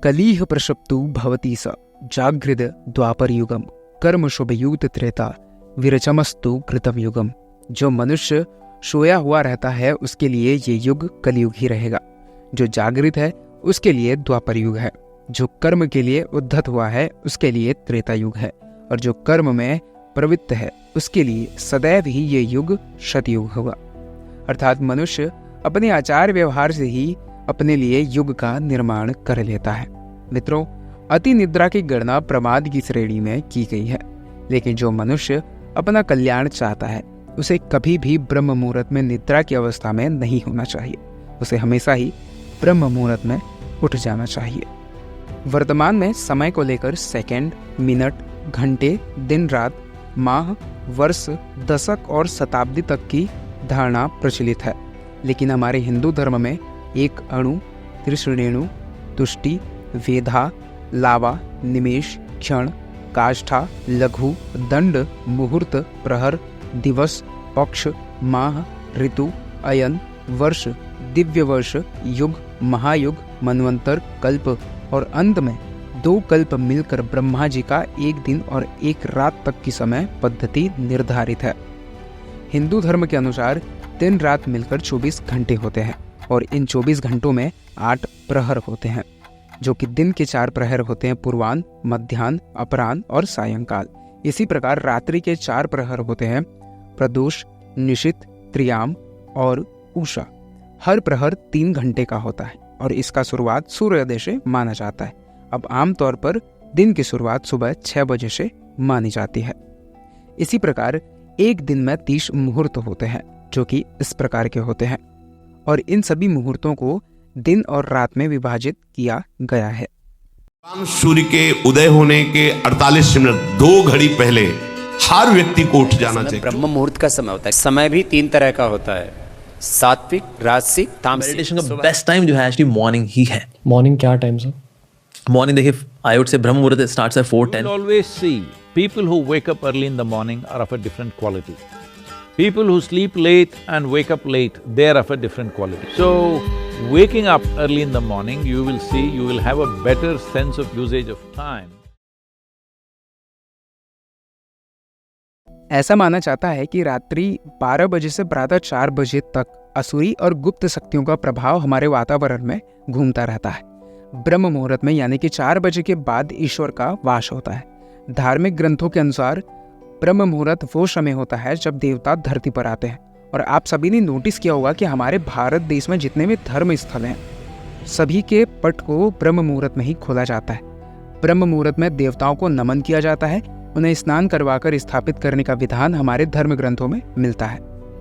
कलीह प्रशप्तु भवती स जागृद द्वापर युगम कर्म शुभयूत त्रेता विरचमस्तु कृतम युगम। जो मनुष्य सोया हुआ रहता है उसके लिए ये युग कलयुग ही रहेगा, जो जागृत है उसके लिए द्वापर युग है, जो कर्म के लिए उद्धत हुआ है उसके लिए त्रेता युग है, और जो कर्म में प्रवृत्त है उसके लिए सदैव ही ये युग सतयुग होगा। अर्थात मनुष्य अपने आचार व्यवहार से ही अपने लिए युग का निर्माण कर लेता है। मित्रों, अति निद्रा की गणना प्रमाद की श्रेणी में की गई है, लेकिन जो मनुष्य अपना कल्याण चाहता है उसे कभी भी ब्रह्म मुहूर्त में निद्रा की अवस्था में नहीं होना चाहिए, उसे हमेशा ही ब्रह्म मुहूर्त में उठ जाना चाहिए। वर्तमान में समय को लेकर सेकंड, मिनट, घंटे, दिन रात, माह, वर्ष, दशक और शताब्दी तक की धारणा प्रचलित है, लेकिन हमारे हिंदू धर्म में एक अणु, त्रिश्रेणु, तुष्टि, वेधा, लावा, निमेष, क्षण, काष्ठा, लघु, दंड, मुहूर्त, प्रहर, दिवस, पक्ष, माह, ऋतु, अयन, वर्ष, दिव्य वर्ष, युग, महायुग, मनवंतर, कल्प और अंत में 2 कल्प मिलकर ब्रह्मा जी का एक दिन और एक रात तक की समय पद्धति निर्धारित है। हिंदू धर्म के अनुसार दिन रात मिलकर 24 घंटे होते हैं और इन 24 घंटों में 8 प्रहर होते हैं, जो कि दिन के 4 प्रहर होते हैं, पूर्वाह्न, मध्याह्न, अपराह्न और सायंकाल। इसी प्रकार रात्रि के 4 प्रहर होते हैं, प्रदोष, निशित, त्रियाम और उषा। हर प्रहर 3 घंटे का होता है और इसका शुरुआत सूर्योदय से माना जाता है। अब आमतौर पर दिन की शुरुआत सुबह 6 बजे से मानी जाती है। इसी प्रकार एक दिन में 30 मुहूर्त होते हैं, जो कि इस प्रकार के होते हैं, और इन सभी मुहूर्तों को दिन और रात में विभाजित किया गया है। सूर्य के उदय होने के 48 मिनट 2 घड़ी पहले हर व्यक्ति को उठ जाना चाहिए। ब्रह्म मुहूर्त का समय होता है। समय भी 3 तरह का होता है, सात्विक, राजसिक, तामसिक। मेडिटेशन का बेस्ट टाइम जो है एक्चुअली मॉर्निंग ही है। मॉर्निंग क्या टाइम सर? मॉर्निंग देखिए, आई वुड से ब्रह्म मुहूर्त starts at 4:10. You'll always see people who wake up early in the morning are of a different quality. People who sleep late and wake up late, they are of a different quality. So, waking up early in the morning, you will see, you will have a better sense of usage of time. ऐसा माना जाता है कि रात्रि 12 बजे से प्रातः 4 बजे तक असुरी और गुप्त शक्तियों का प्रभाव हमारे वातावरण में घूमता रहता है। ब्रह्म मुहूर्त में यानी कि 4 बजे के बाद ईश्वर का वास होता है। धार्मिक ग्रंथों के अनुसार ब्रह्म मुहूर्त वो समय होता है जब देवता धरती पर आते हैं, और आप सभी ने नोटिस किया होगा कि हमारे भारत देश में जितने भी धर्म स्थल हैं सभी के पट को ब्रह्म मुहूर्त में ही खोला जाता है। ब्रह्म मुहूर्त में देवताओं को नमन किया जाता है, उन्हें स्नान करवाकर स्थापित करने का विधान हमारे धर्म ग्रंथों में मिलता है।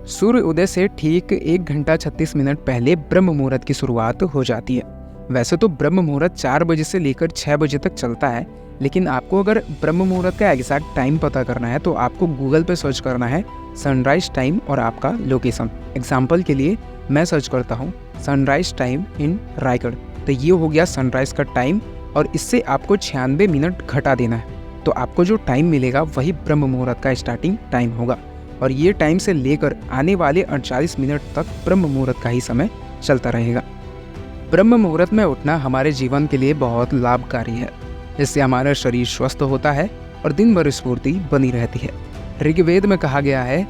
सूर्य उदय से ठीक 1 घंटा 36 मिनट पहले ब्रह्म मुहूर्त की शुरुआत हो जाती है। वैसे तो ब्रह्म मुहूर्त 4 बजे से लेकर 6 बजे तक चलता है, लेकिन आपको अगर ब्रह्म मुहूर्त का एग्जैक्ट टाइम पता करना है तो आपको गूगल पे सर्च करना है सनराइज टाइम और आपका लोकेशन। एग्जाम्पल के लिए मैं सर्च करता हूँ सनराइज टाइम इन रायगढ़, तो ये हो गया सनराइज का टाइम, और इससे आपको 96 मिनट घटा देना है, तो आपको जो टाइम मिलेगा वही ब्रह्म मुहूर्त का स्टार्टिंग टाइम होगा, और ये टाइम से लेकर आने वाले 48 मिनट तक ब्रह्म मुहूर्त का ही समय चलता रहेगा। ब्रह्म मुहूर्त में उठना हमारे जीवन के लिए बहुत लाभकारी है। इससे हमारा शरीर स्वस्थ होता है और दिन भर स्फूर्ति बनी रहती है। ऋग्वेद में कहा गया है,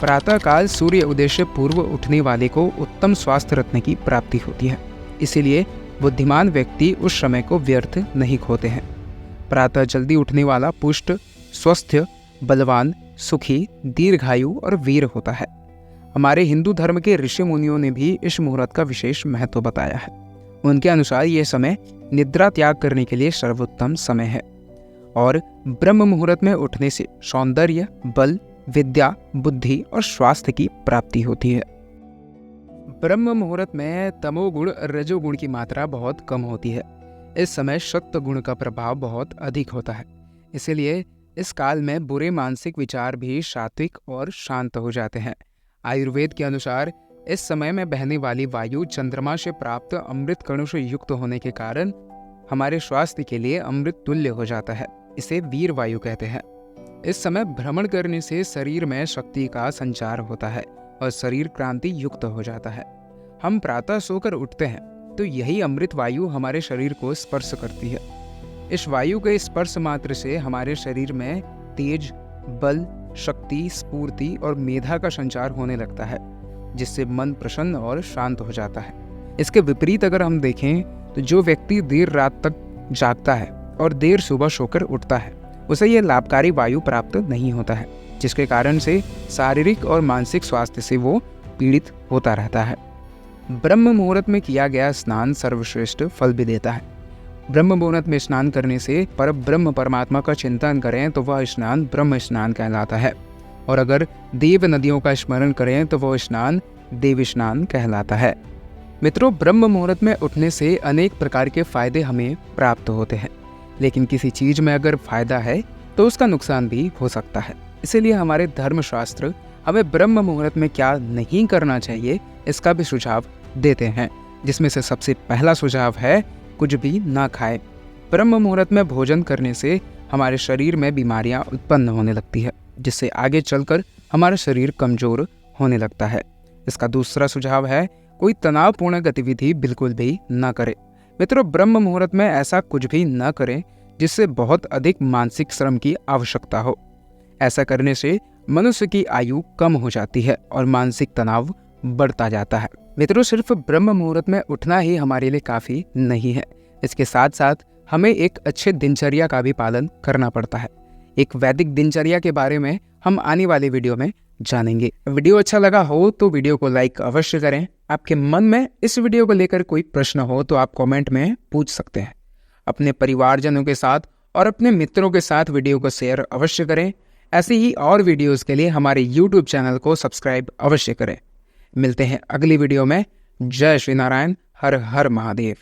प्रातःकाल सूर्य उदय से पूर्व उठने वाले को उत्तम स्वास्थ्य रत्न की प्राप्ति होती है, इसीलिए बुद्धिमान व्यक्ति उस समय को व्यर्थ नहीं खोते हैं। प्रातः जल्दी उठने वाला पुष्ट, स्वस्थ, बलवान, सुखी, दीर्घायु और वीर होता है। हमारे हिंदू धर्म के ऋषि मुनियों ने भी इस मुहूर्त का विशेष महत्व बताया है। उनके अनुसार यह समय निद्रा त्याग करने के लिए सर्वोत्तम समय है, और ब्रह्म मुहूर्त में उठने से सौंदर्य, बल, विद्या, बुद्धि और स्वास्थ्य की प्राप्ति होती है। ब्रह्म मुहूर्त में तमोगुण, रजोगुण की मात्रा बहुत कम होती है। इस समय सत्व गुण का प्रभाव बहुत अधिक होता है, इसलिए इस काल में बुरे मानसिक विचार भी सात्विक और शांत हो जाते हैं। आयुर्वेद के अनुसार इस समय में बहने वाली वायु चंद्रमा से प्राप्त अमृत कणों से युक्त होने के कारण हमारे स्वास्थ्य के लिए अमृत तुल्य हो जाता है। इसे वीर वायु कहते हैं। इस समय भ्रमण करने से शरीर में शक्ति का संचार होता है और शरीर क्रांति युक्त हो जाता है। हम प्रातः सोकर उठते हैं तो यही अमृत वायु हमारे शरीर को स्पर्श करती है। इस वायु के स्पर्श मात्र से हमारे शरीर में तेज, बल, शक्ति, स्फूर्ति और मेधा का संचार होने लगता है, जिससे मन प्रसन्न और शांत हो जाता है। इसके विपरीत अगर हम देखें तो जो व्यक्ति देर रात तक जागता है और देर सुबह सोकर उठता है, उसे यह लाभकारी वायु प्राप्त नहीं होता है, जिसके कारण से शारीरिक और मानसिक स्वास्थ्य से वो पीड़ित होता रहता है। ब्रह्म मुहूर्त में किया गया स्नान सर्वश्रेष्ठ फल भी देता है। ब्रह्म मुहूर्त में स्नान करने से पर ब्रह्म परमात्मा का चिंतन करें तो वह स्नान ब्रह्म स्नान कहलाता है, और अगर देव नदियों का स्मरण करें तो वह स्नान देव स्नान कहलाता है। मित्रों, ब्रह्म मुहूर्त में उठने से अनेक प्रकार के फायदे हमें प्राप्त होते हैं, लेकिन किसी चीज में अगर फायदा है तो उसका नुकसान भी हो सकता है। इसीलिए हमारे धर्मशास्त्र हमें ब्रह्म मुहूर्त में क्या नहीं करना चाहिए इसका भी सुझाव देते हैं, जिसमें से सबसे पहला सुझाव है कुछ भी ना खाएं। ब्रह्म मुहूर्त में भोजन करने से हमारे शरीर में बीमारियां उत्पन्न होने लगती है, जिससे आगे चलकर हमारा शरीर कमजोर होने लगता है। इसका दूसरा सुझाव है कोई तनावपूर्ण गतिविधि बिल्कुल भी ना करें। मित्रों, ब्रह्म मुहूर्त में ऐसा कुछ भी ना करें जिससे बहुत अधिक मानसिक श्रम की आवश्यकता हो। ऐसा करने से मनुष्य की आयु कम हो जाती है और मानसिक तनाव बढ़ता जाता है। मित्रों, सिर्फ ब्रह्म मुहूर्त में उठना ही हमारे लिए काफ़ी नहीं है, इसके साथ साथ हमें एक अच्छे दिनचर्या का भी पालन करना पड़ता है। एक वैदिक दिनचर्या के बारे में हम आने वाले वीडियो में जानेंगे। वीडियो अच्छा लगा हो तो वीडियो को लाइक अवश्य करें। आपके मन में इस वीडियो को लेकर कोई प्रश्न हो तो आप कमेंट में पूछ सकते हैं। अपने परिवारजनों के साथ और अपने मित्रों के साथ वीडियो को शेयर अवश्य करें। ऐसी ही और वीडियोस के लिए हमारे YouTube चैनल को सब्सक्राइब अवश्य करें। मिलते हैं अगली वीडियो में। जय श्री नारायण। हर हर महादेव।